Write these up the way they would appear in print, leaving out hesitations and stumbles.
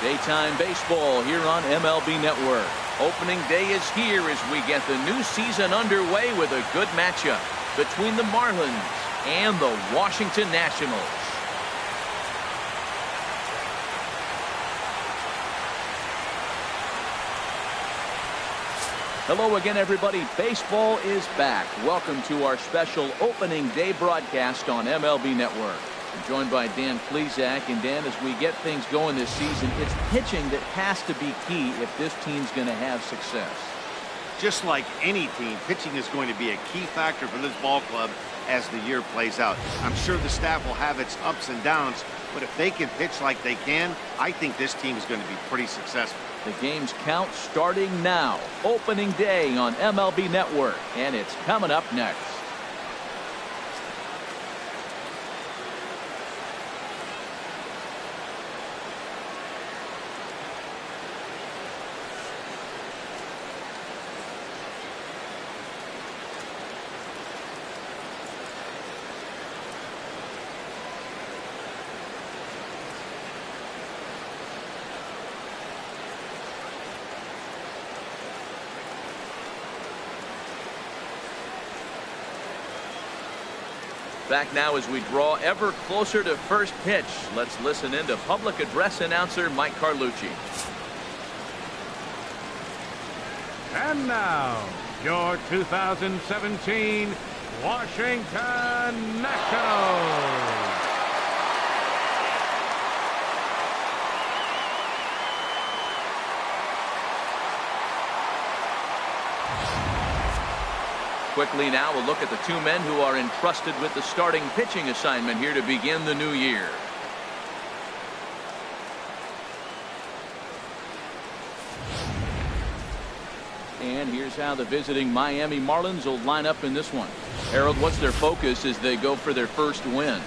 Daytime baseball here on MLB Network. Opening day is here as we get the new season underway with a good matchup between the Marlins and the Washington Nationals. Hello again, everybody. Baseball is back. Welcome to our special opening day broadcast on MLB Network. I'm joined by Dan Plz. And Dan, as we get things going this season, it's pitching that has to be key if this team's going to have success. Just like any team, pitching is going to be a key factor for this ball club as the year plays out. I'm sure the staff will have its ups and downs, but if they can pitch like they can, I think this team is going to be pretty successful. The game's count starting now. Opening day on MLB Network, and it's coming up next. Back now as we draw ever closer to first pitch. Let's listen in to public address announcer Mike Carlucci. And now, your 2017 Washington Nationals. Quickly now, we'll look at the two men who are entrusted with the starting pitching assignment here to begin the new year. And here's how the visiting Miami Marlins will line up in this one. Harold, what's their focus as they go for their first win?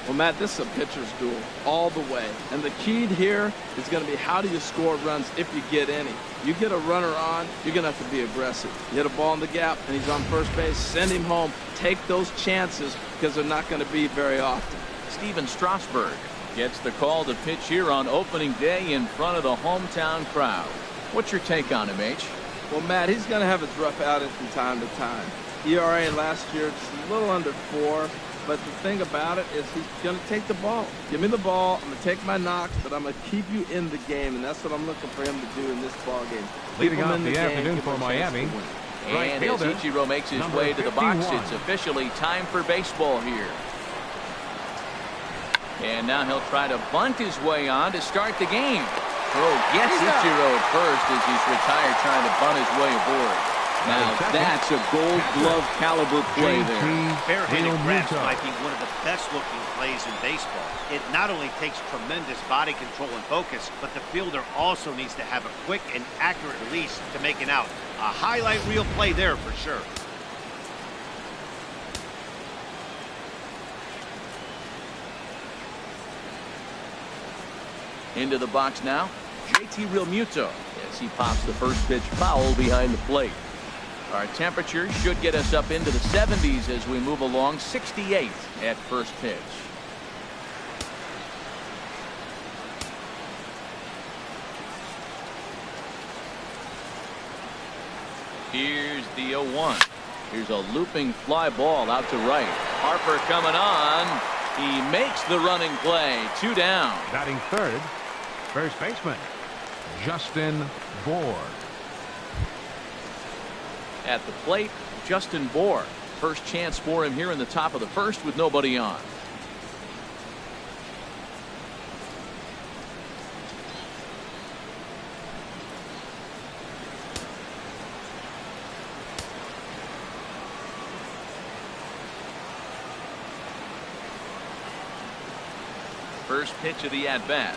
Well, Matt, this is a pitcher's duel all the way. And the key here is going to be how do you score runs if you get any. You get a runner on, you're going to have to be aggressive. You hit a ball in the gap, and he's on first base, send him home. Take those chances because they're not going to be very often. Steven Strasburg gets the call to pitch here on opening day in front of the hometown crowd. What's your take on him, H? Well, Matt, he's going to have his rough outing from time to time. ERA last year, just a little under 4. But the thing about it is he's going to take the ball. Give me the ball. I'm going to take my knocks, but I'm going to keep you in the game, and that's what I'm looking for him to do in this ball game. Leading off the afternoon for Miami. And as Ichiro makes his way to the box, it's officially time for baseball here. And now he'll try to bunt his way on to start the game. Gets Ichiro at first as he's retired trying to bunt his way aboard. Now that's a Gold Glove caliber play there. Fair-handed grabs might be one of the best-looking plays in baseball. It not only takes tremendous body control and focus, but the fielder also needs to have a quick and accurate release to make an out. A highlight reel play there for sure. Into the box now, JT Realmuto as he pops the first pitch foul behind the plate. Our temperature should get us up into the 70s as we move along. 68 at first pitch. Here's the 0-1. Here's a looping fly ball out to right. Harper coming on. He makes the running play. 2 down. Batting third, first baseman Justin Bour. At the plate, Justin Bour. First chance for him here in the top of the first with nobody on. First pitch of the at-bat.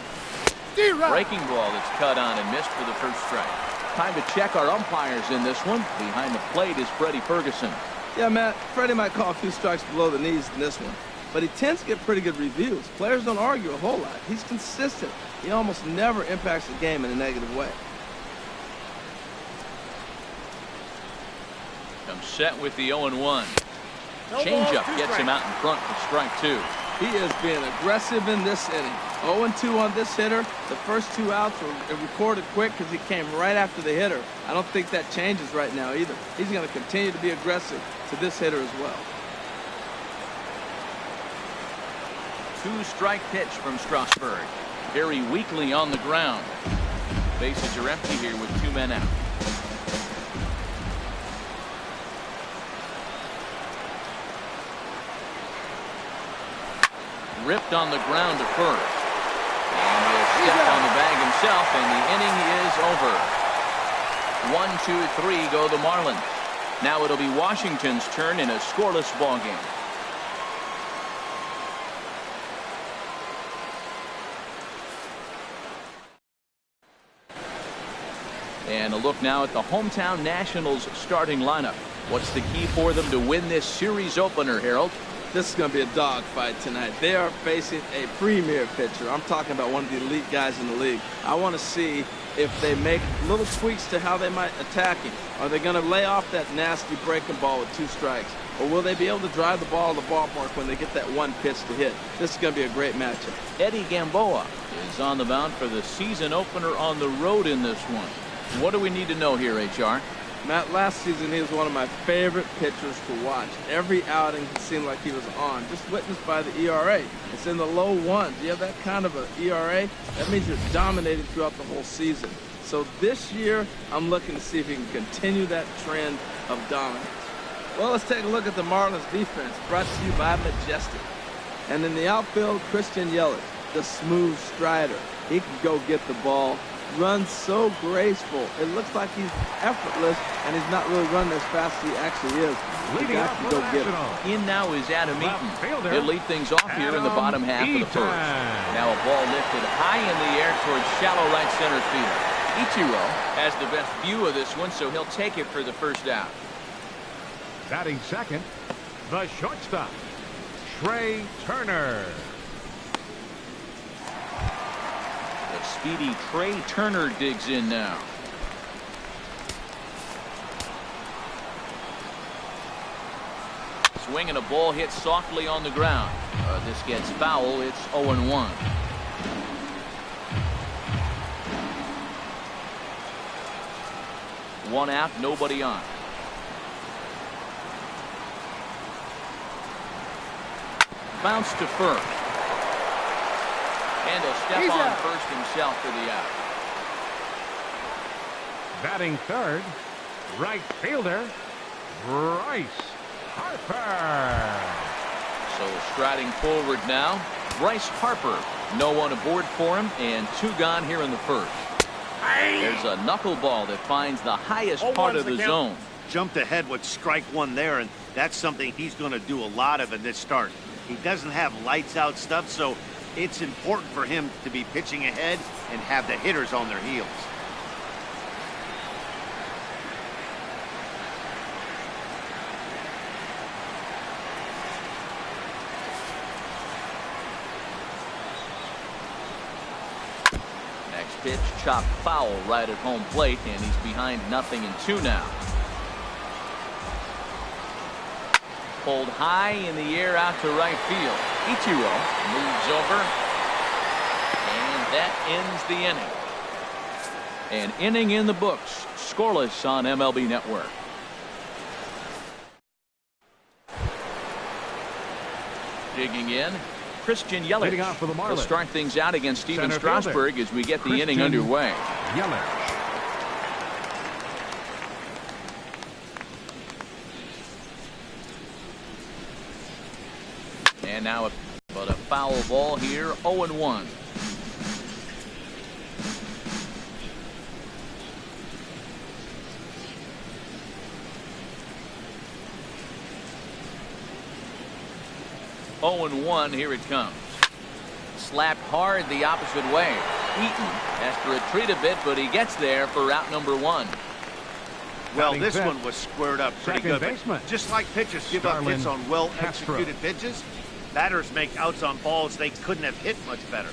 Breaking ball that's cut on and missed for the first strike. Time to check our umpires in this one. Behind the plate is Freddie Ferguson. Yeah, Matt, Freddie might call a few strikes below the knees in this one, but he tends to get pretty good reviews. Players don't argue a whole lot. He's consistent. He almost never impacts the game in a negative way. Comes set with the 0-1. Changeup gets him out in front for strike 2. He is being aggressive in this inning. 0-2 on this hitter. The first 2 outs were recorded quick because he came right after the hitter. I don't think that changes right now either. He's going to continue to be aggressive to this hitter as well. 2-strike pitch from Strasburg. Very weakly on the ground. Bases are empty here with 2 men out. Ripped on the ground to first. And he'll step on the bag himself, and the inning is over. 1, 2, 3 go the Marlins. Now it'll be Washington's turn in a scoreless ball game. And a look now at the hometown Nationals starting lineup. What's the key for them to win this series opener, Harold? This is going to be a dogfight tonight. They are facing a premier pitcher. I'm talking about one of the elite guys in the league. I want to see if they make little tweaks to how they might attack him. Are they going to lay off that nasty breaking ball with 2 strikes? Or will they be able to drive the ball to the ballpark when they get that 1 pitch to hit? This is going to be a great matchup. Eddie Gamboa is on the mound for the season opener on the road in this one. What do we need to know here, HR? Matt, last season he was one of my favorite pitchers to watch. Every outing it seemed like he was on, just witnessed by the ERA. It's in the low 1s. You have that kind of an ERA, that means you're dominating throughout the whole season. So this year, I'm looking to see if he can continue that trend of dominance. Well, let's take a look at the Marlins defense, brought to you by Majestic. And in the outfield, Christian Yelich, the smooth strider. He can go get the ball. Runs so graceful. It looks like he's effortless, and he's not really running as fast as he actually is. Leading up to for go the get him. Nationals. In now is Adam Eaton. He'll lead things off here in the bottom half of the first. Now a ball lifted high in the air towards shallow right center field. Ichiro has the best view of this one, so he'll take it for the first out. Batting second, the shortstop, Trey Turner. The speedy Trey Turner digs in now. Swing and a ball hit softly on the ground. This gets foul. It's 0-1. One out, nobody on. Bounce to first. And he'll step on first himself for the out. Batting third, right fielder, Bryce Harper. So striding forward now, Bryce Harper. No one aboard for him, and 2 gone here in the first. There's a knuckleball that finds the highest part of the zone. Jumped ahead with strike 1 there, and that's something he's going to do a lot of in this start. He doesn't have lights out stuff, so it's important for him to be pitching ahead and have the hitters on their heels. Next pitch, chopped foul right at home plate, and he's behind 0-2 now. Pulled high in the air out to right field. Ichiro moves over, and that ends the inning. An inning in the books, scoreless on MLB Network. Digging in, Christian Yelich. Leading off for the Marlins. He'll start things out against Steven Center Strasburg fielder, as we get the Christian inning underway. Yelich. And now a foul ball here, 0-1. Here it comes. Slapped hard the opposite way. Eaton has to retreat a bit, but he gets there for route number 1. Well, Batting this fifth, one was squared up pretty second good. But baseman, just like pitchers give up hits on well-executed pitches, batters make outs on balls they couldn't have hit much better.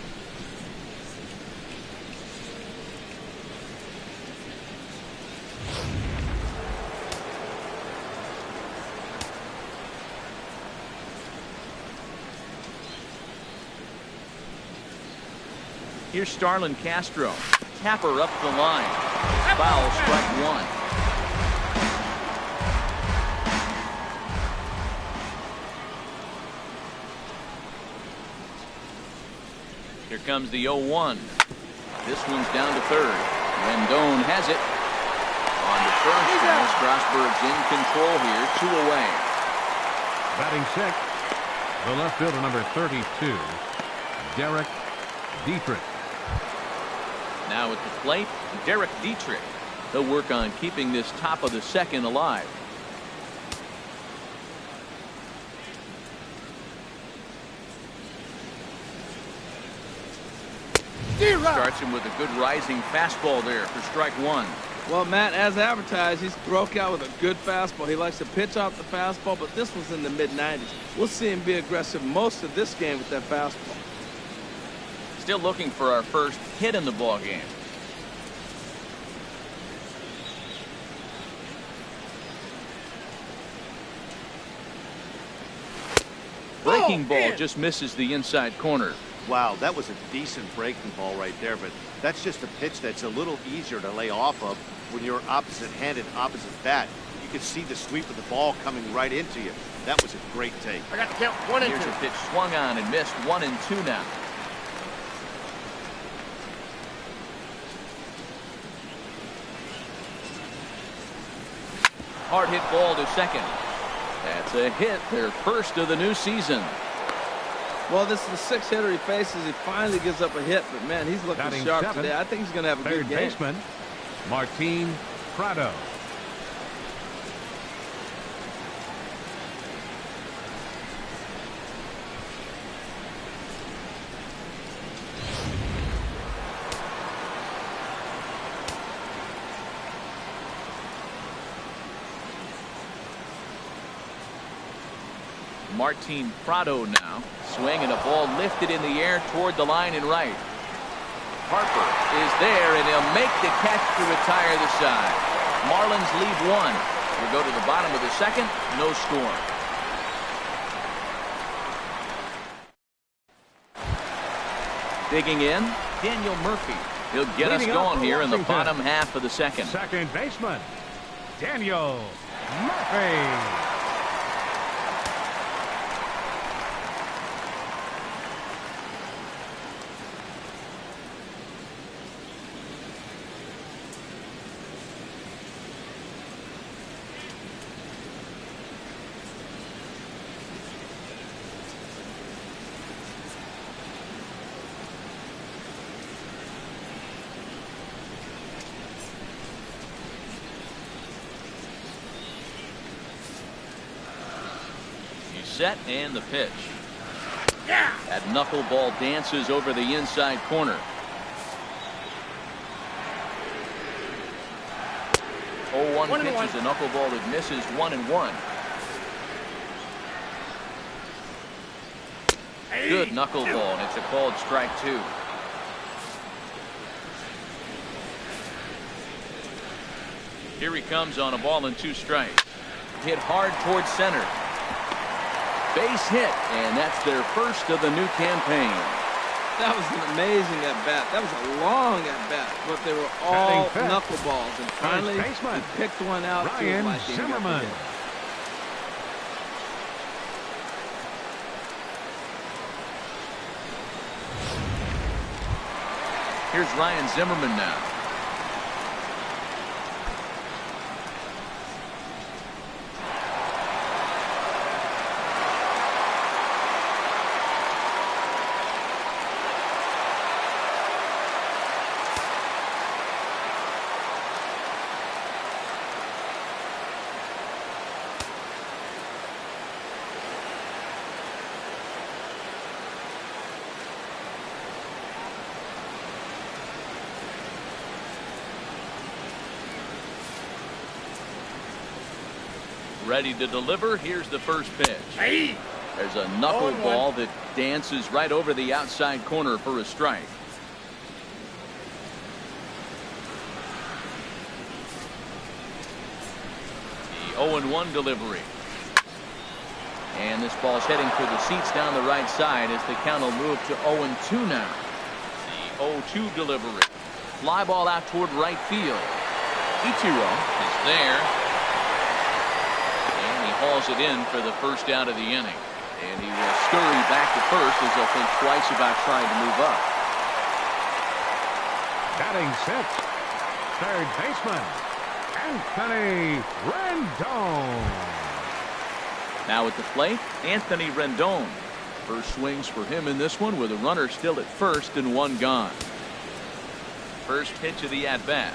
Here's Starlin Castro. Tapper up the line. Foul, strike one. Here comes the 0-1. This one's down to third. Rendon has it. On to first, and Strasburg's in control here, 2 away. Batting sixth, the left fielder, number 32, Derek Dietrich. Now at the plate, Derek Dietrich. He'll work on keeping this top of the second alive. Starts him with a good rising fastball there for strike one. Well, Matt, as advertised, he's broke out with a good fastball. He likes to pitch off the fastball, but this was in the mid-90s. We'll see him be aggressive most of this game with that fastball. Still looking for our first hit in the ball game. Breaking ball just misses the inside corner. Wow, that was a decent breaking ball right there, but that's just a pitch that's a little easier to lay off of when you're opposite-handed, opposite bat. You can see the sweep of the ball coming right into you. That was a great take. I got to count 1 and 2. Here's a pitch swung on and missed, 1-2 now. Hard hit ball to second. That's a hit, their first of the new season. Well, this is the 6th hitter he faces. He finally gives up a hit, but man, he's looking Batting sharp seventh, today. I think he's going to have a third good game. baseman, Martin Prado. Martin Prado now. Swing and a ball lifted in the air toward the line and right. Harper is there, and he'll make the catch to retire the side. Marlins lead 1. We go to the bottom of the second. No score. Digging in, Daniel Murphy. He'll get us going here in the bottom half of the second. Second baseman, Daniel Murphy. Set and the pitch. That knuckleball dances over the inside corner. 0-1 pitch is a knuckleball that misses 1-1. Good knuckleball, and it's a called strike 2. Here he comes on a ball and 2 strikes. Hit hard towards center. Base hit, and that's their first of the new campaign. That was an amazing at-bat. That was a long at-bat, but they were all knuckleballs. And finally, he picked one out. Ryan Zimmerman. Here's Ryan Zimmerman now. Ready to deliver. Here's the first pitch. There's a knuckleball that dances right over the outside corner for a strike. The 0-1 delivery. And this ball's heading for the seats down the right side as the count will move to 0-2 now. The 0-2 delivery. Fly ball out toward right field. Ichiro is there. And he hauls it in for the first out of the inning. And he will scurry back to first as he'll think twice about trying to move up. Batting sixth, third baseman, Anthony Rendon. Now at the plate, Anthony Rendon. First swings for him in this one with a runner still at first and one gone. First pitch of the at-bat.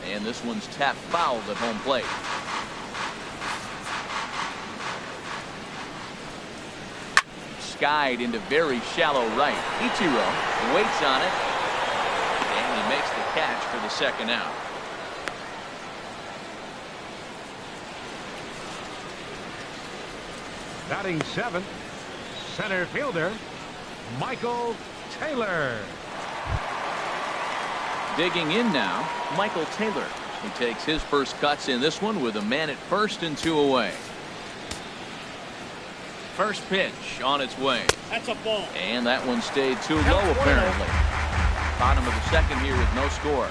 And this one's tapped foul at home plate. Skied into very shallow right. Ichiro waits on it. And he makes the catch for the second out. Batting seventh, center fielder, Michael Taylor. Digging in now, Michael Taylor. He takes his first cuts in this one with a man at first and 2 away. First pitch on its way. That's a ball. And that one stayed too low apparently. Bottom of the second here with no score.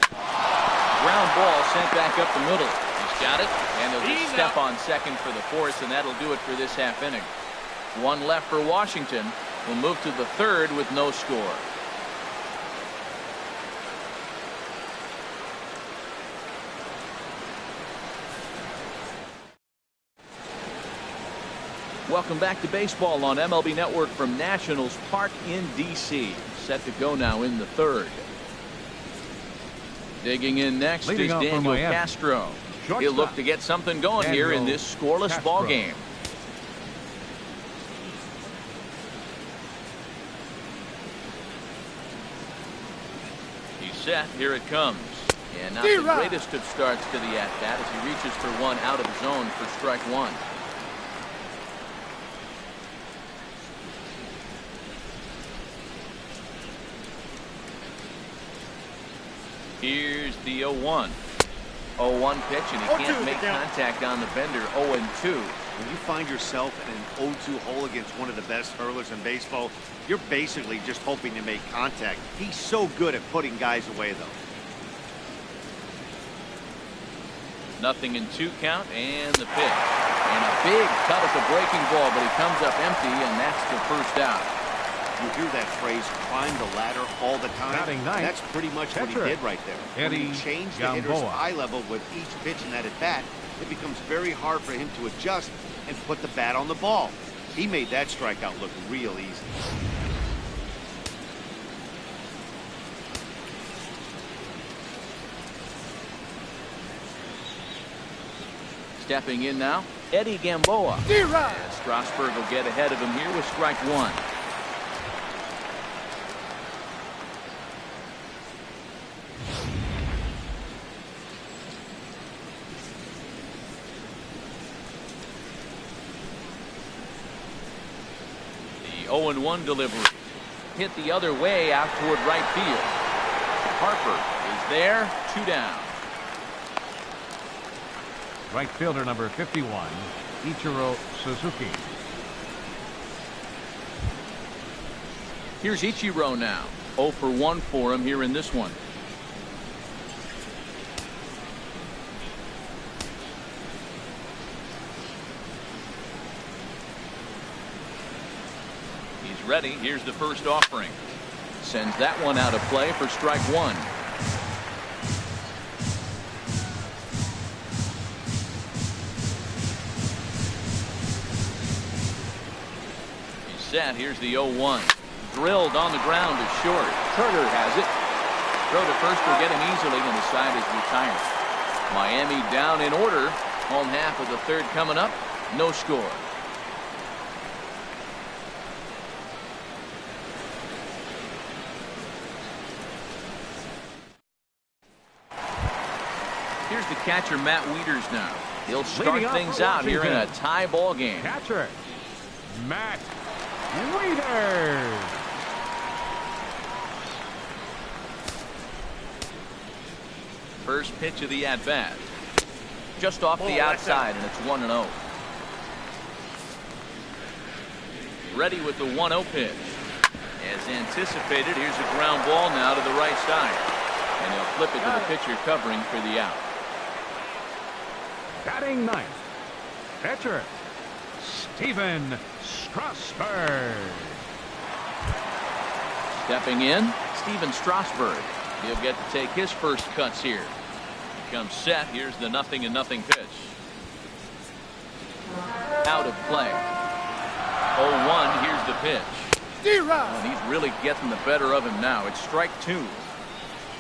Ground ball sent back up the middle. He's got it, and he'll just step on second for the fourth, and that'll do it for this half inning. One left for Washington. We'll move to the third with no score. Welcome back to baseball on MLB Network from Nationals Park in D.C. Set to go now in the third. Digging in next is Daniel Castro. He'll look to get something going here in this scoreless ball game. He's set. Here it comes. And not the greatest of starts to the at-bat as he reaches for one out of the zone for strike one. Here's the 0-1. 0-1 pitch, and he can't make contact on the bender. 0-2. When you find yourself in an 0-2 hole against one of the best hurlers in baseball, you're basically just hoping to make contact. He's so good at putting guys away, though. 0-2 count, and the pitch. And a big cut at the breaking ball, but he comes up empty, and that's the first out. You hear that phrase, climb the ladder, all the time. That's pretty much what he did right there. When you change the hitter's eye level with each pitch in that at-bat, it becomes very hard for him to adjust and put the bat on the ball. He made that strikeout look real easy. Stepping in now, Eddie Gamboa. And Strasburg will get ahead of him here with strike one. The 0-1 delivery. Hit the other way out toward right field. Harper is there, 2 down. Right fielder number 51, Ichiro Suzuki. Here's Ichiro now. 0 for 1 for him here in this one. He's ready. Here's the first offering. Sends that one out of play for strike one. Set. Here's the 0-1. Drilled on the ground to short. Turner has it. Throw to first will get him easily, and the side is retired. Miami down in order. Home half of the third coming up. No score. Here's the catcher, Matt Wieters now. He'll start things out here in a tie ball game. Catcher, Matt Wieters. First pitch of the at-bat. Just off the outside, and it's 1-0. Ready with the 1-0 pitch. As anticipated, here's a ground ball now to the right side. And he'll flip it to the pitcher covering for the out. Batting ninth, pitcher, Stephen Strasburg. Stepping in, Stephen Strasburg. He'll get to take his first cuts here. He comes set. Here's the 0-0 pitch. Out of play. 0-1. Here's the pitch. And he's really getting the better of him now. It's strike 2.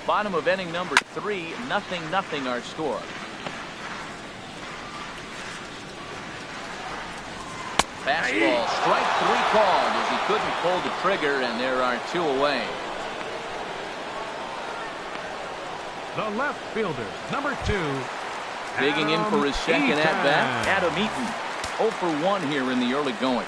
Bottom of inning number 3. 0-0 our score. Fastball, strike 3 called as he couldn't pull the trigger, and there are 2 away. The left fielder, number 2. Digging in for his second at-bat, Adam Eaton. 0 for 1 here in the early going.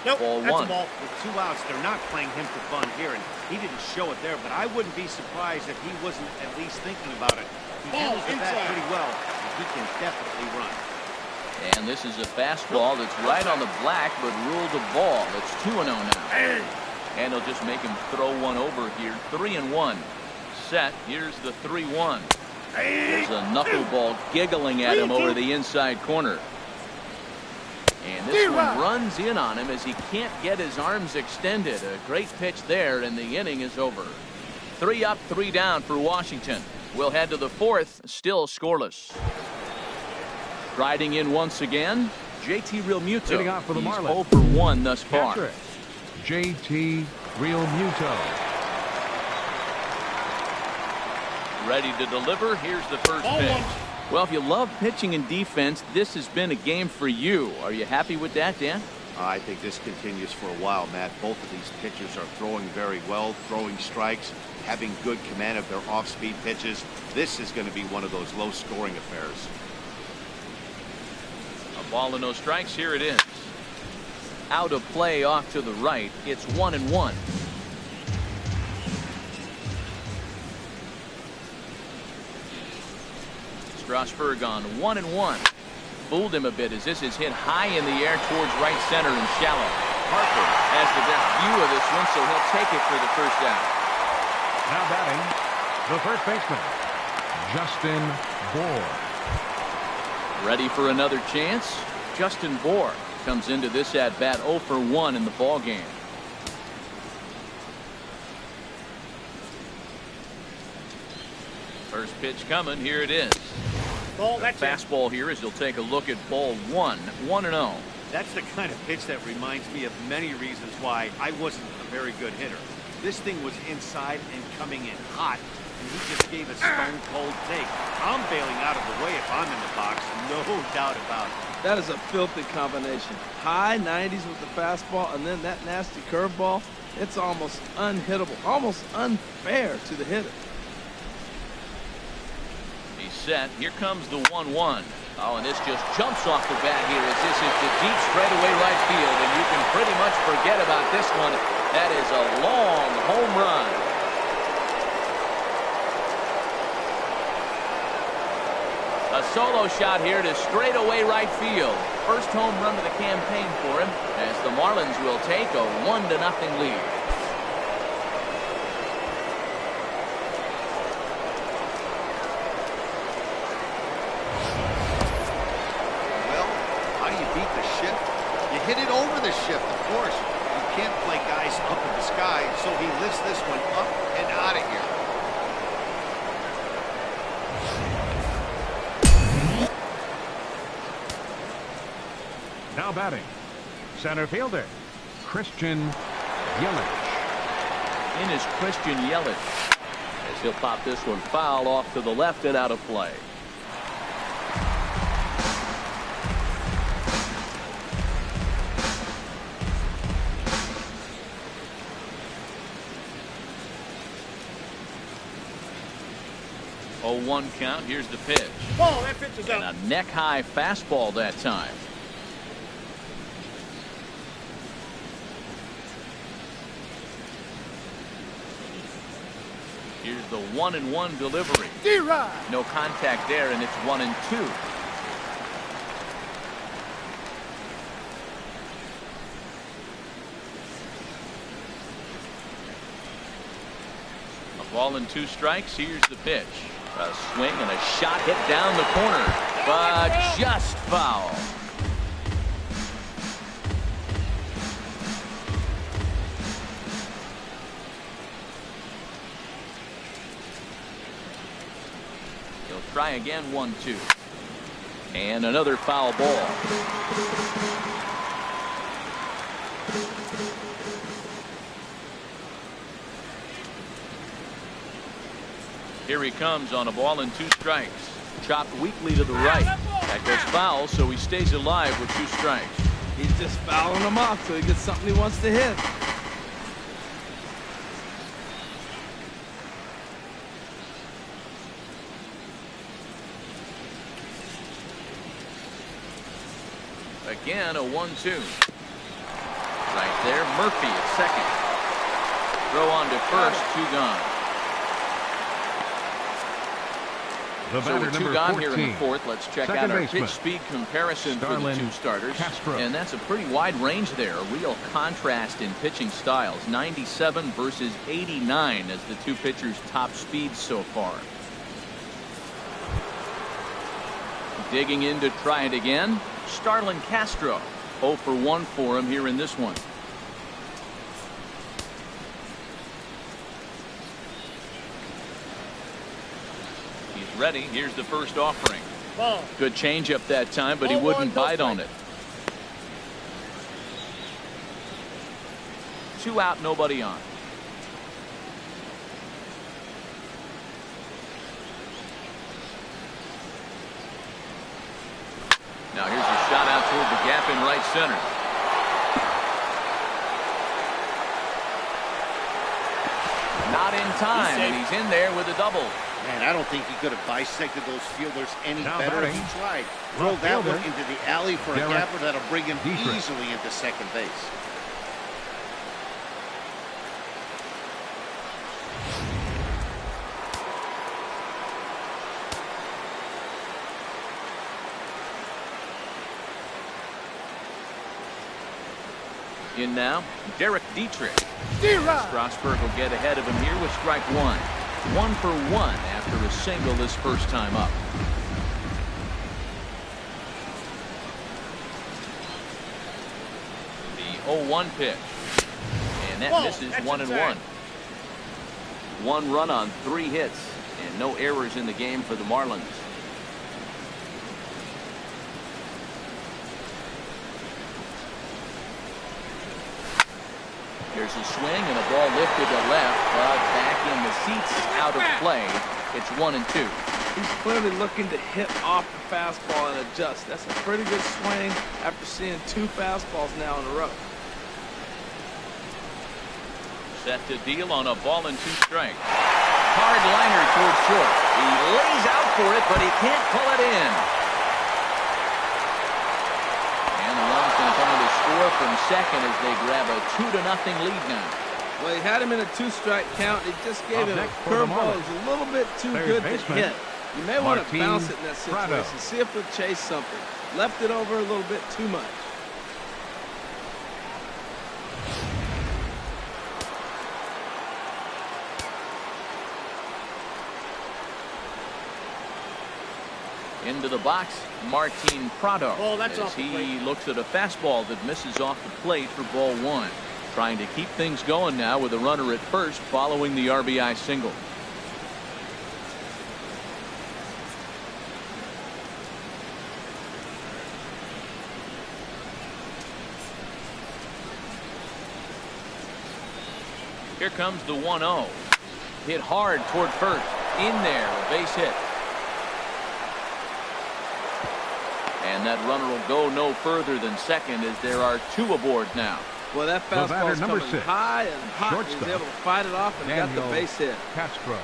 Nope, Ball that's 1. a ball. With 2 outs, they're not playing him for fun here, and he didn't show it there, but I wouldn't be surprised if he wasn't at least thinking about it. He handles the bat pretty well, and he can definitely run. And this is a fastball that's right on the black, but ruled a ball. It's 2-0 now. And he'll just make him throw one over here. 3-1. Set. Here's the 3-1. There's a knuckleball giggling at him over the inside corner. And this one runs in on him as he can't get his arms extended. A great pitch there, and the inning is over. 3 up, 3 down for Washington. We'll head to the 4th, still scoreless. Riding in once again, JT Realmuto. Hitting off for the He's Marlins. 0 for 1 thus far. Catcher, JT Realmuto. Ready to deliver. Here's the first pitch. Well, if you love pitching and defense, this has been a game for you. Are you happy with that, Dan? I think this continues for a while, Matt. Both of these pitchers are throwing very well, throwing strikes, having good command of their off-speed pitches. This is going to be one of those low-scoring affairs. A ball and no strikes. Here it is. Out of play off to the right. It's 1-1. Strasburg on 1-1. Fooled him a bit as this is hit high in the air towards right center and shallow. Harper has the best view of this one, so he'll take it for the first out. Now batting, the first baseman, Justin Bour. Ready for another chance? Justin Bour comes into this at-bat 0 for 1 in the ball game. First pitch coming. Here it is. Fastball here as you'll take a look at ball 1. 1-0. That's the kind of pitch that reminds me of many reasons why I wasn't a very good hitter. This thing was inside and coming in hot, and he just gave a stone-cold take. I'm bailing out of the way if I'm in the box, no doubt about it. That is a filthy combination. High 90s with the fastball, and then that nasty curveball. It's almost unhittable, almost unfair to the hitter. He's set. Here comes the 1-1. Oh, and this just jumps off the bat here as this is the deep straightaway right field, and you can pretty much forget about this one. That is a long home run. A solo shot here to straightaway right field. First home run of the campaign for him as the Marlins will take a 1-0 lead. Hit it over the shift, of course. You can't play guys up in the sky, so he lifts this one up and out of here. Now batting, center fielder, Christian Yelich. In is Christian Yelich as he'll pop this one foul off to the left and out of play. Oh, 1 count. Here's the pitch. Ball, that pitch is out. And a neck-high fastball that time. Here's the 1-1 delivery. No contact there, and it's 1-2. Ball and 2 strikes. Here's the pitch. A swing and a shot hit down the corner, but just foul. He'll try again, 1-2. And another foul ball. Here he comes on a ball and 2 strikes. Chopped weakly to the right. That goes foul, so he stays alive with 2 strikes. He's just fouling him off so he gets something he wants to hit. Again, a 1-2. Right there, Murphy at second. Throw on to first, 2 gone. So with 2 gone here in the 4th, let's check out our pitch speed comparison for the 2 starters. And that's a pretty wide range there. A real contrast in pitching styles. 97 versus 89 as the 2 pitchers' top speeds so far. Digging in to try it again, Starlin Castro. 0 for 1 for him here in this one. He's ready. Here's the first offering. Good changeup that time, but he wouldn't bite on it. 2 out, nobody on. Now here's a shot out toward the gap in right center. Not in time, and he's in there with a double. Man, I don't think he could have bisected those fielders any better if he tried. Throw that one into the alley for a gapper that'll bring him easily into second base. In now, Derek Dietrich. Strasburg will get ahead of him here with strike 1. 1 for 1 after a single this first time up. The 0-1 pitch. And that misses 1-1. 1 run on 3 hits and no errors in the game for the Marlins. There's a swing and a ball lifted to left, but back in the seats, out of play. It's 1-2. He's clearly looking to hit off the fastball and adjust. That's a pretty good swing after seeing 2 fastballs now in a row. Set to deal on a ball and 2 strikes. Hard liner towards short. He lays out for it, but he can't pull it in. And the run's going to come to score from second as they grab a 2-0 lead now. Well, he had him in a 2-strike count. He just gave him a curveball. It was a little bit too good to hit. You may want to bounce it in that situation. See if he'll chase something. Left it over a little bit too much. Into the box, Martin Prado. That's as he looks at a fastball that misses off the plate for ball 1. Trying to keep things going now with a runner at first following the RBI single. Here comes the 1-0. Hit hard toward first. In there, a base hit. And that runner will go no further than second as there are 2 aboard now. Well, that fastball's coming high and hot. He's able to fight it off and got the base hit. Castro.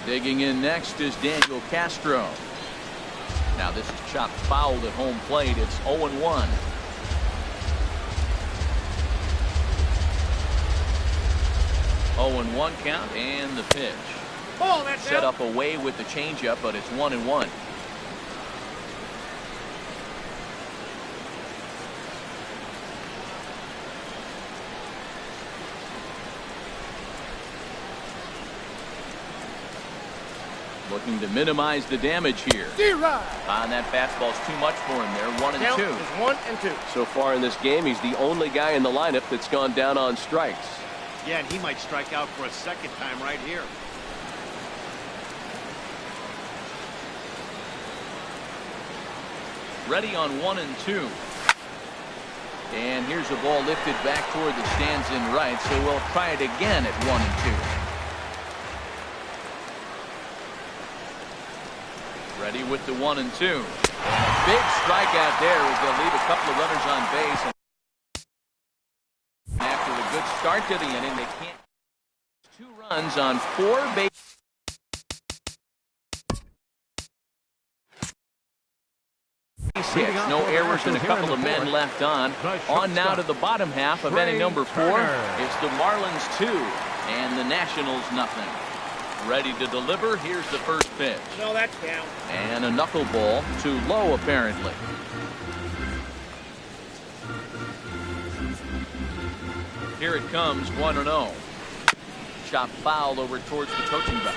Digging in next is Daniel Castro. Now this is chopped foul at home plate. It's 0-1. 0-1 count and the pitch. Set up away with the changeup, but it's 1-1. Looking to minimize the damage here. That fastball's too much for him there. 1-2. 1-2. So far in this game, he's the only guy in the lineup that's gone down on strikes. Yeah, and he might strike out for a second time right here. Ready on 1-2. And here's a ball lifted back toward the stands in right, so we'll try it again at 1-2. Ready with the 1-2. Big strikeout there as they'll leave a couple of runners on base. And after a good start to the inning, they can't. 2 runs on 4 base hits. No errors and a couple of men left on. On now to the bottom half of inning number 4. It's the Marlins 2 and the Nationals nothing. Ready to deliver. Here's the first pitch. No, that's down. And a knuckleball too low, apparently. Here it comes, 1-0. Chop foul over towards the coaching box.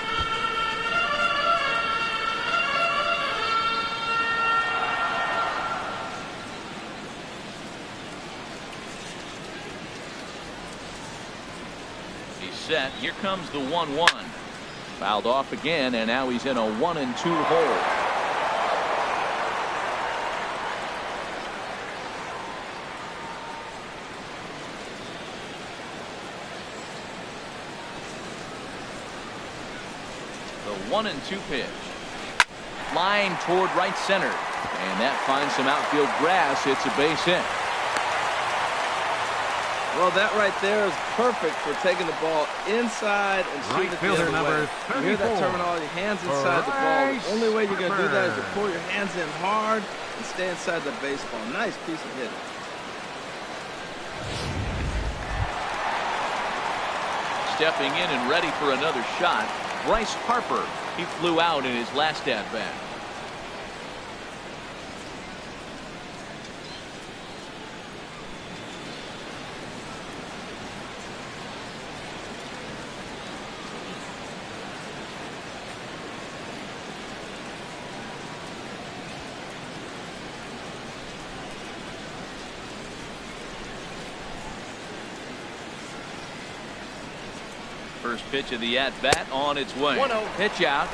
He's set. Here comes the 1-1. Fouled off again, and now he's in a 1-2 hole. The 1-2 pitch. Flying toward right center. And that finds some outfield grass. It's a base hit. Well, that right there is perfect for taking the ball inside and shooting it the other way. You hear that terminology, hands inside the ball. The only way you're going to do that is to pull your hands in hard and stay inside the baseball. Nice piece of hitting. Stepping in and ready for another shot, Bryce Harper. He flew out in his last at-bat. First pitch of the at-bat on its way. 1-0. Pitch out.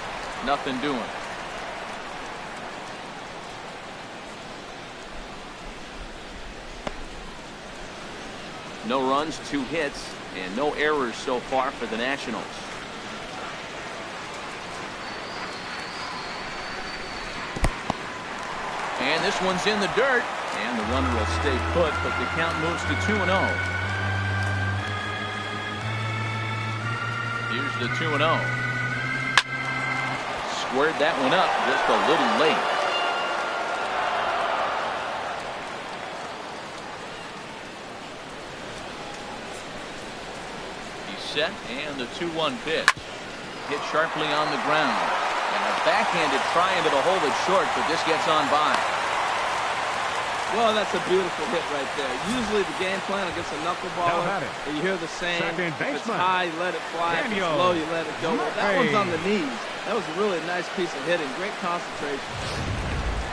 Nothing doing. No runs, 2 hits, and no errors so far for the Nationals. And this one's in the dirt. And the runner will stay put, but the count moves to 2-0. Here's the 2-0. Squared that one up just a little late. He's set, and the 2-1 pitch. Hit sharply on the ground. And a backhanded try into the hole that's short, but this gets on by. Well, that's a beautiful hit right there. Usually the game plan against a knuckleballer, you hear the saying, if it's high, you let it fly. If it's low, you let it go. Well, that one's on the knees. That was a really nice piece of hitting. Great concentration.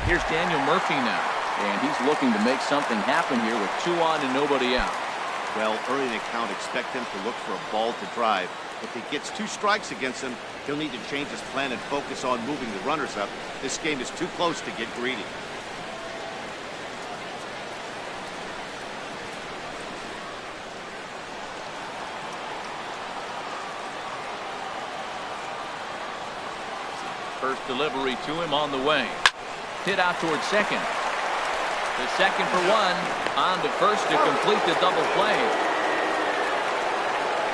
Here's Daniel Murphy now. And he's looking to make something happen here with 2 on and nobody out. Well, early in the count, expect him to look for a ball to drive. If he gets 2 strikes against him, he'll need to change his plan and focus on moving the runners up. This game is too close to get greedy. First delivery to him on the way. Hit out towards second. The second for 1. On to first to complete the double play.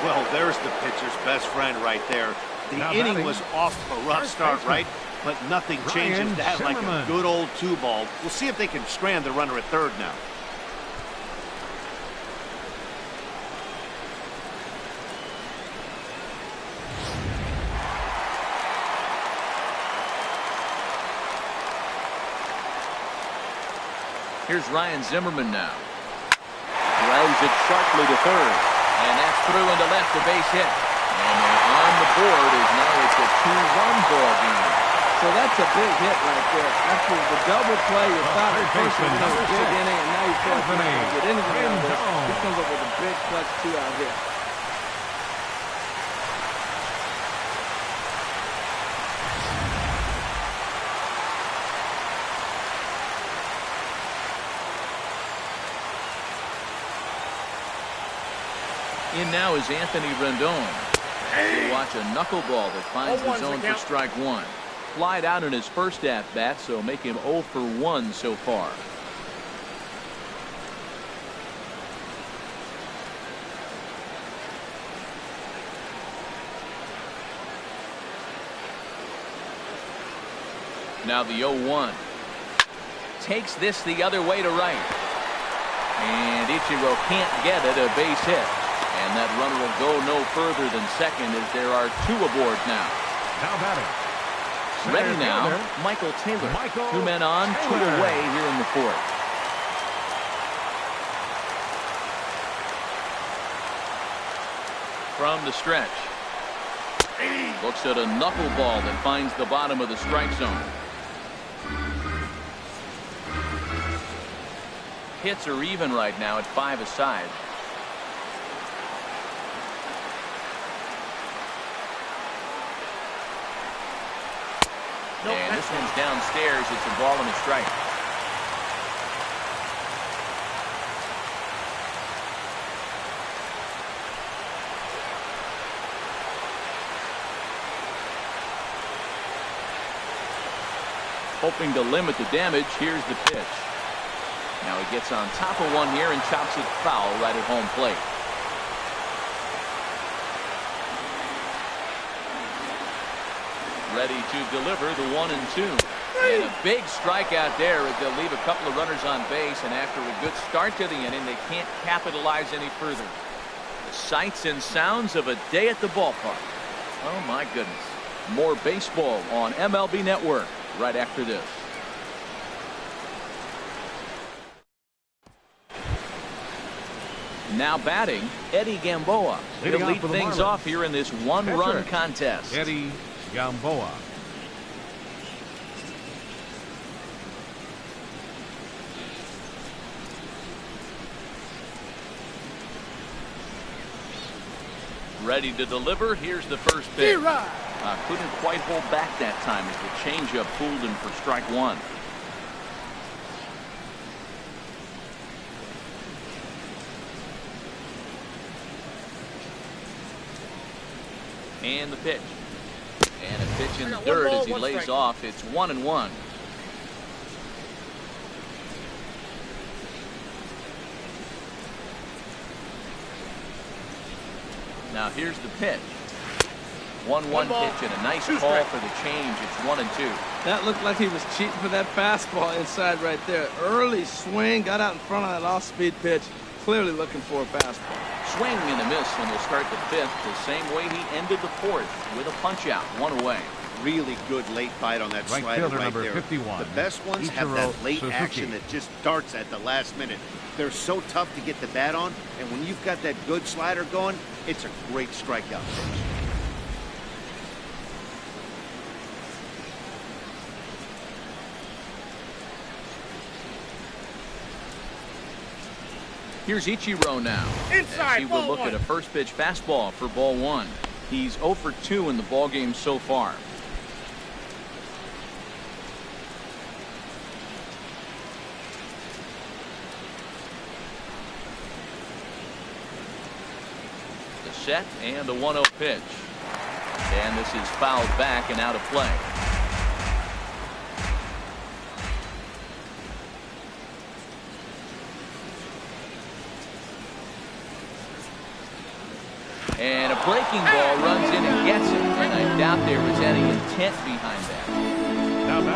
Well, there's the pitcher's best friend right there. The inning was off to a rough start, right? But nothing changes that like a good old 2-ball. We'll see if they can strand the runner at third now. Here's Ryan Zimmerman now. Grounds it sharply to third. And that's through into left, a base hit. And they're on the board as now it's a 2-1 ball game. So that's a big hit right there. After the double play, you thought at first it was a big inning, and now you feel like you can't get anything out of this. He comes up with a big clutch 2-out hit. In now is Anthony Rendon. We'll watch a knuckleball that finds the zone for strike one. Flied out in his first at-bat, so make him 0 for 1 so far. Now the 0-1. Takes this the other way to right. And Ichiro can't get it, a base hit. And that runner will go no further than second as there are 2 aboard now. Now batting. Ready now, Michael Taylor. 2 men on, 2 away here in the fourth. From the stretch. Looks at a knuckleball that finds the bottom of the strike zone. Hits are even right now at 5 aside. And this one's downstairs. It's a ball and a strike. Hoping to limit the damage. Here's the pitch. Now he gets on top of one here and chops it foul right at home plate. Ready to deliver the 1-2. And a big strikeout there as they'll leave a couple of runners on base, and after a good start to the inning, they can't capitalize any further. The sights and sounds of a day at the ballpark. Oh my goodness. More baseball on MLB Network right after this. Now batting, Eddie Gamboa. He'll lead things off here in this one-run contest. Eddie Gamboa. Ready to deliver. Here's the first pitch. Couldn't quite hold back that time as the changeup fooled him for strike one. And the pitch. And a pitch in the dirt as he lays off. It's 1-1. Now here's the pitch. 1-1 pitch and a nice call for the change. It's 1-2. That looked like he was cheating for that fastball inside right there. Early swing, got out in front of that off-speed pitch. Clearly looking for a fastball. Swing and a miss, and he'll start the fifth the same way he ended the fourth with a punch-out, 1 away. Really good late bite on that Right slider fielder right number there. 51, the best ones have that late action that just darts at the last minute. They're so tough to get the bat on, and when you've got that good slider going, it's a great strikeout pitch. Here's Ichiro now. Inside, he will look at a first pitch fastball for ball 1. He's 0 for 2 in the ball game so far. The set and the 1-0 pitch. And this is fouled back and out of play. And a breaking ball runs in and gets it. And I doubt there was any intent behind that.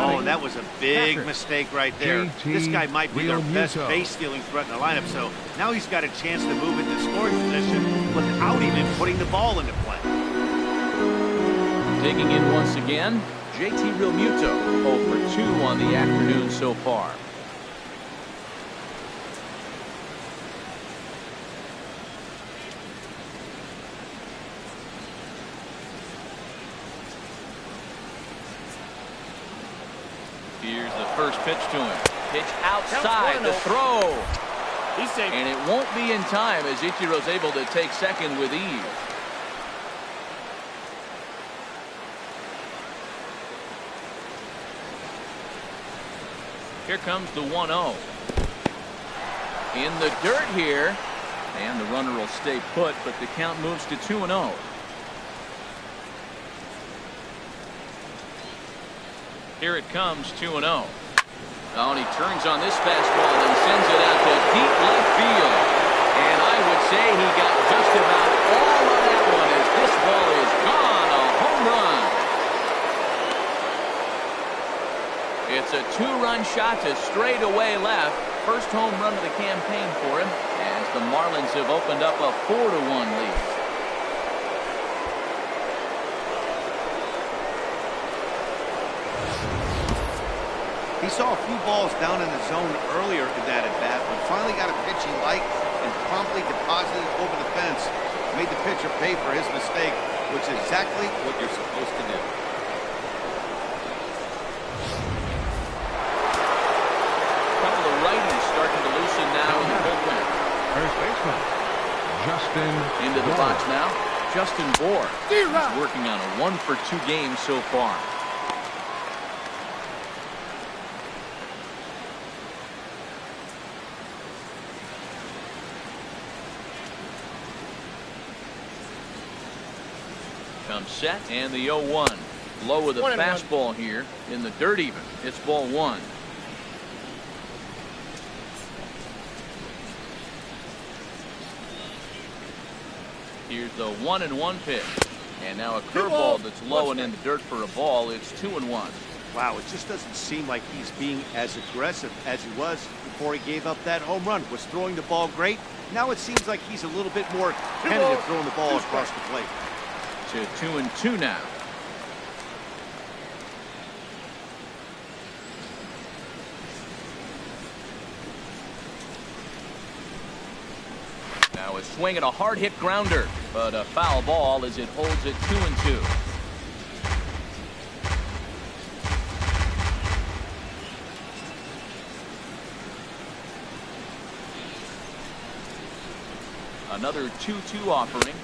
Oh, that was a big mistake right there. This guy might be their best base-stealing threat in the lineup, so now he's got a chance to move into scoring position without even putting the ball into play. Digging in once again, JT Realmuto, 0 for 2 on the afternoon so far. Here's the first pitch to him. Pitch outside, the throw. He's safe. And it won't be in time as Ichiro's able to take second with ease. Here comes the 1-0. In the dirt here. And the runner will stay put, but the count moves to 2-0. Here it comes, 2-0. Oh, and he turns on this fastball and sends it out to deep left field. And I would say he got just about all of that one as this ball is gone. A home run. It's a two-run shot to straightaway left. First home run of the campaign for him as the Marlins have opened up a 4-1 lead. He saw a few balls down in the zone earlier in that at-bat, but finally got a pitch he liked and promptly deposited over the fence. Made the pitcher pay for his mistake, which is exactly what you're supposed to do. A couple of righties starting to loosen now in the bullpen. First baseman, Justin Into the Bohr. box now, Justin Bohr. He's working on a 1-for-2 game so far. Comes set and the 0-1. Low with a fastball here in the dirt even. It's ball one. Here's the 1-1 pitch. And now a curveball that's low and in the dirt for a ball. It's 2-1. Wow, it just doesn't seem like he's being as aggressive as he was before he gave up that home run. Was throwing the ball great. Now it seems like he's a little bit more tentative throwing the ball across the plate. To 2-2 now. Now a swing and a hard hit grounder, but a foul ball as it holds it 2-2. Another 2-2 offering.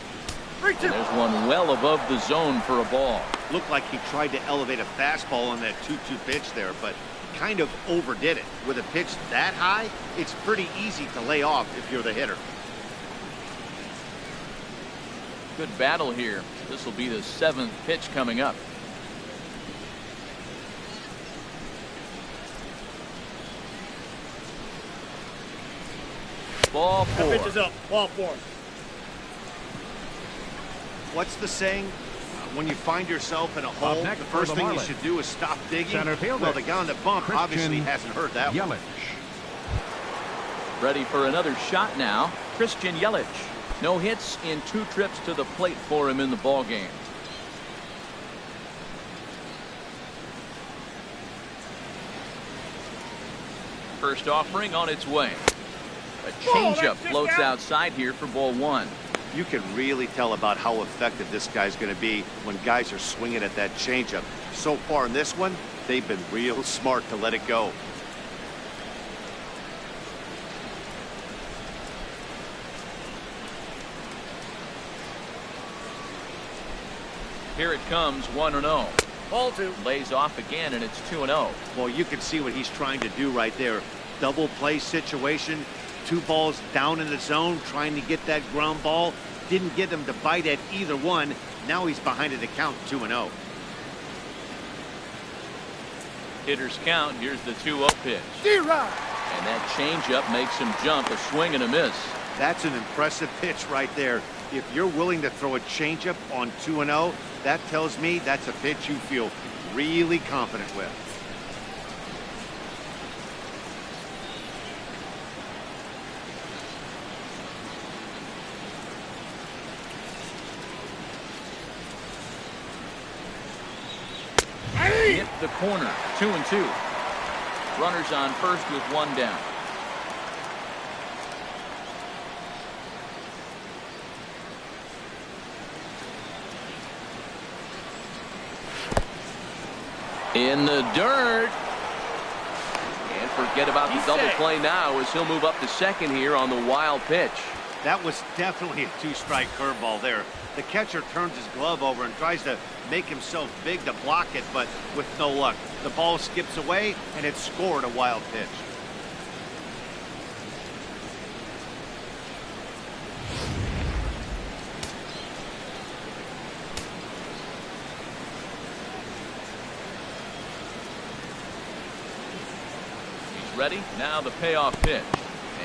And there's one well above the zone for a ball. Looked like he tried to elevate a fastball on that 2-2 pitch there, but kind of overdid it. With a pitch that high, it's pretty easy to lay off if you're the hitter. Good battle here. This will be the 7th pitch coming up. Ball 4. That pitch is up. Ball 4. What's the saying? When you find yourself in a hole, the first thing you should do is stop digging. Center fielder, well, the guy on the bump Christian obviously hasn't heard that one. Yelich. Ready for another shot now. Christian Yelich. No hits in 2 trips to the plate for him in the ball game. First offering on its way. A changeup floats outside here for ball 1. You can really tell about how effective this guy's going to be when guys are swinging at that changeup. So far in this one, they've been real smart to let it go. Here it comes, 1-0. Ball 2. Lays off again, and it's 2-0. Well, you can see what he's trying to do right there. Double play situation. 2 balls down in the zone, trying to get that ground ball. Didn't get him to bite at either one. Now he's behind at the count, 2-0. Hitters count. Here's the 2-0 pitch. And that changeup makes him jump. A swing and a miss. That's an impressive pitch right there. If you're willing to throw a changeup on 2-0, that tells me that's a pitch you feel really confident with. Hit the corner, 2-2. Runners on first with 1 down. In the dirt. forget about the double play now as he'll move up to second here on the wild pitch. That was definitely a two-strike curveball there. The catcher turns his glove over and tries to make himself big to block it, but with no luck. The ball skips away, and it's scored a wild pitch. He's ready. Now the payoff pitch.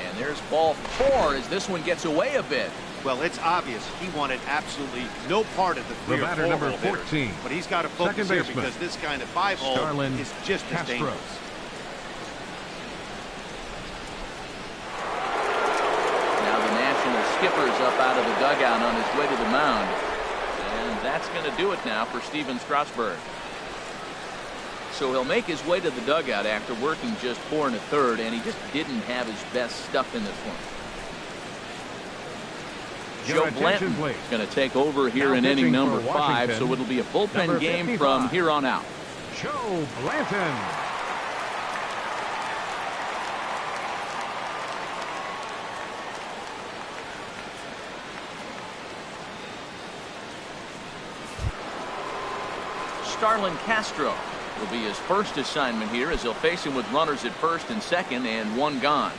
And there's ball 4 as this one gets away a bit. Well, it's obvious he wanted absolutely no part of the 3 or 4 number hole 14. hitter, but he's got to focus here because this kind of 5 hole is just as dangerous. Now the national skipper's up out of the dugout on his way to the mound. And that's going to do it now for Steven Strasburg. So he'll make his way to the dugout after working just 4 1/3, and he just didn't have his best stuff in this one. Joe Blanton is going to take over here in inning number 5, so it'll be a bullpen game from here on out. Joe Blanton. Starlin Castro will be his first assignment here as he'll face him with runners at first and second and 1 gone.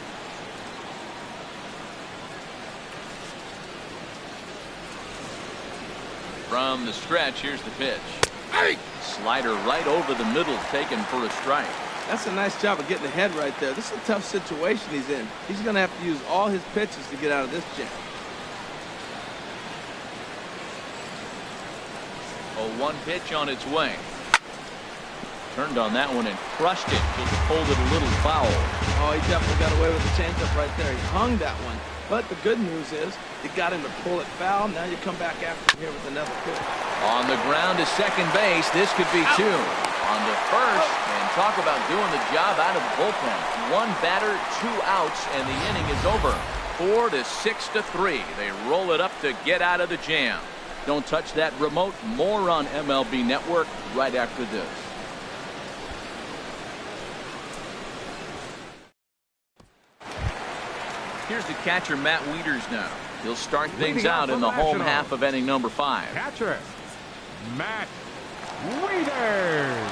From the stretch, here's the pitch. Slider right over the middle, taken for a strike. That's a nice job of getting ahead right there. This is a tough situation he's in. He's going to have to use all his pitches to get out of this jam. 0-1 pitch on its way. Turned on that one and crushed it. Just pulled it a little foul. Oh, he definitely got away with the changeup right there. He hung that one. But the good news is you got him to pull it foul. Now you come back after here with another pitch. On the ground to second base. This could be 2. On the first, and talk about doing the job out of the bullpen. 1 batter, 2 outs, and the inning is over. 4 to 6 to 3. They roll it up to get out of the jam. Don't touch that remote. More on MLB Network right after this. Here's the catcher, Matt Wieters now. He'll start things out in the home half of inning number 5. Catcher, Matt Wieters.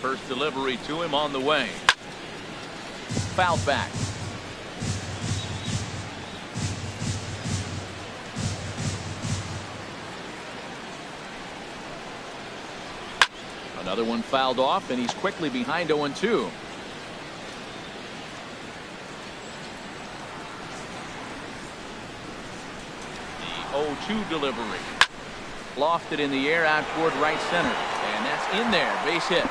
First delivery to him on the way. Foul back. Another one fouled off, and he's quickly behind 0-2. The 0-2 delivery. Lofted in the air out toward right center. And that's in there. Base hit.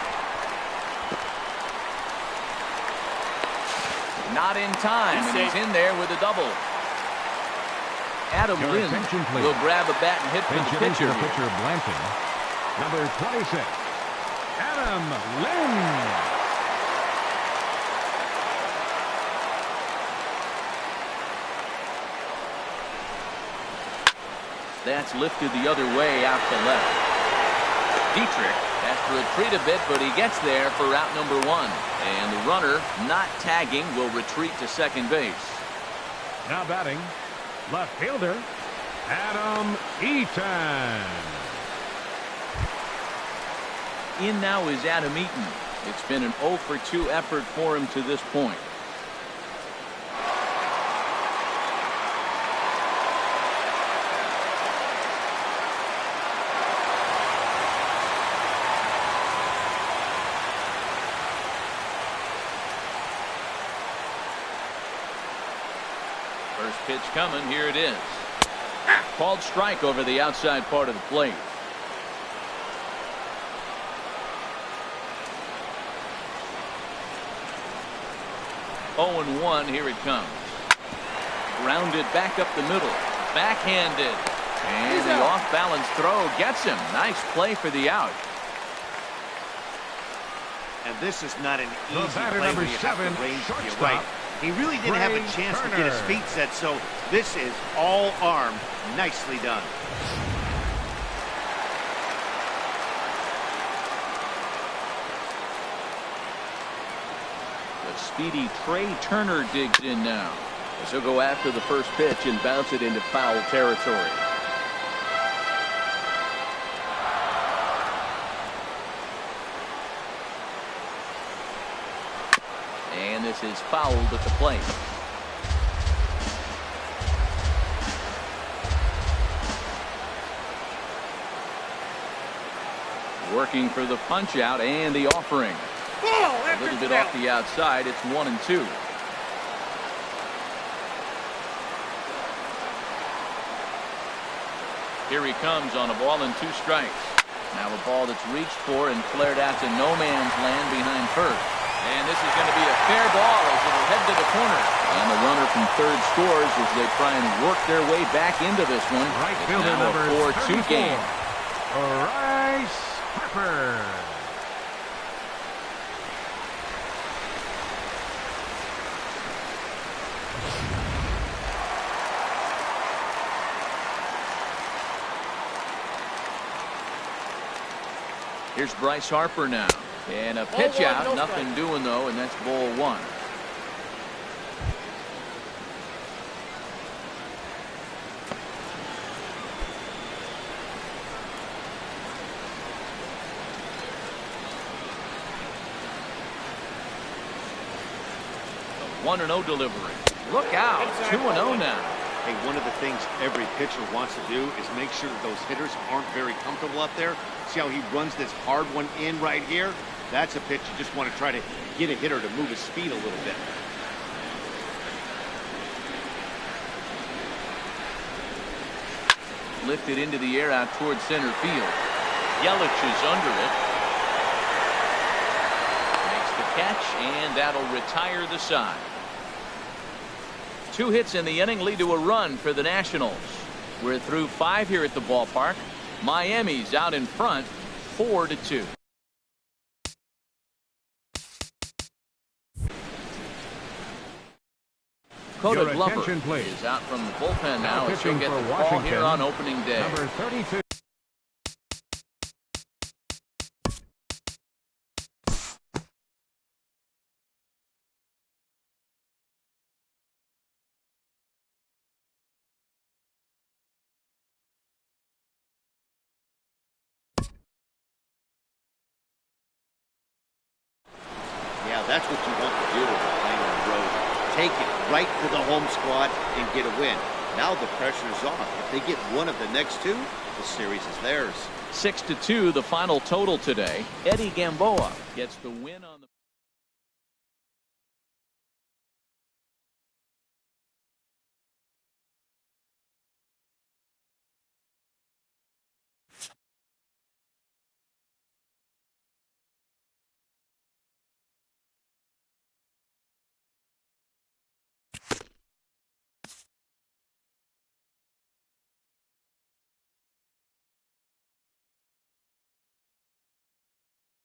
Not in time, and he's in there with a double. Adam Lynn will grab a bat and hit for the pitcher. Pitcher Blanton, number 26. Adam Lynn. That's lifted the other way out to left. Dietrich has to retreat a bit, but he gets there for out number 1. And the runner, not tagging, will retreat to second base. Now batting, left fielder, Adam Eaton. In now is Adam Eaton. It's been an 0 for 2 effort for him to this point. First pitch coming. Here it is. Called strike over the outside part of the plate. Oh, 0-1. Here it comes. Grounded back up the middle. Backhanded. And the off-balance throw gets him. Nice play for the out. And this is not an easy The batter, play number when you have 7, to range to your shortstop, right. He really didn't have a chance to get his feet set, so this is all arm. Nicely done. The speedy Trey Turner digs in now. As he'll go after the first pitch and bounce it into foul territory. And this is fouled at the plate. Working for the punch out and the offering. A little bit off the outside. It's 1-2. Here he comes on a ball and 2 strikes. Now a ball that's reached for and flared out to no man's land behind first. And this is going to be a fair ball as it'll head to the corner. And the runner from third scores as they try and work their way back into this one. Right it's fielder now number a 4-2 game. Bryce Harper. Here's Bryce Harper now. And a pitch Ball one, out. no Nothing strike. doing, though, and that's ball 1. The 1-0 delivery. Look out. 2-0 now. Hey, one of the things every pitcher wants to do is make sure that those hitters aren't very comfortable up there. See how he runs this hard one in right here? That's a pitch you just want to try to get a hitter to move his speed a little bit. Lifted into the air out towards center field. Yelich is under it. Makes the catch, and that'll retire the side. 2 hits in the inning lead to a run for the Nationals. We're through 5 here at the ballpark. Miami's out in front, 4-2. Dakota Glover is out from the bullpen now as he'll get the call here on opening day. Number 32. Yeah, that's what you want to do when you're playing on the road. Take it right to the home squad and get a win. Now the pressure's off. If they get one of the next 2, the series is theirs. 6-2 the final total today. Eddie Gamboa gets the win on the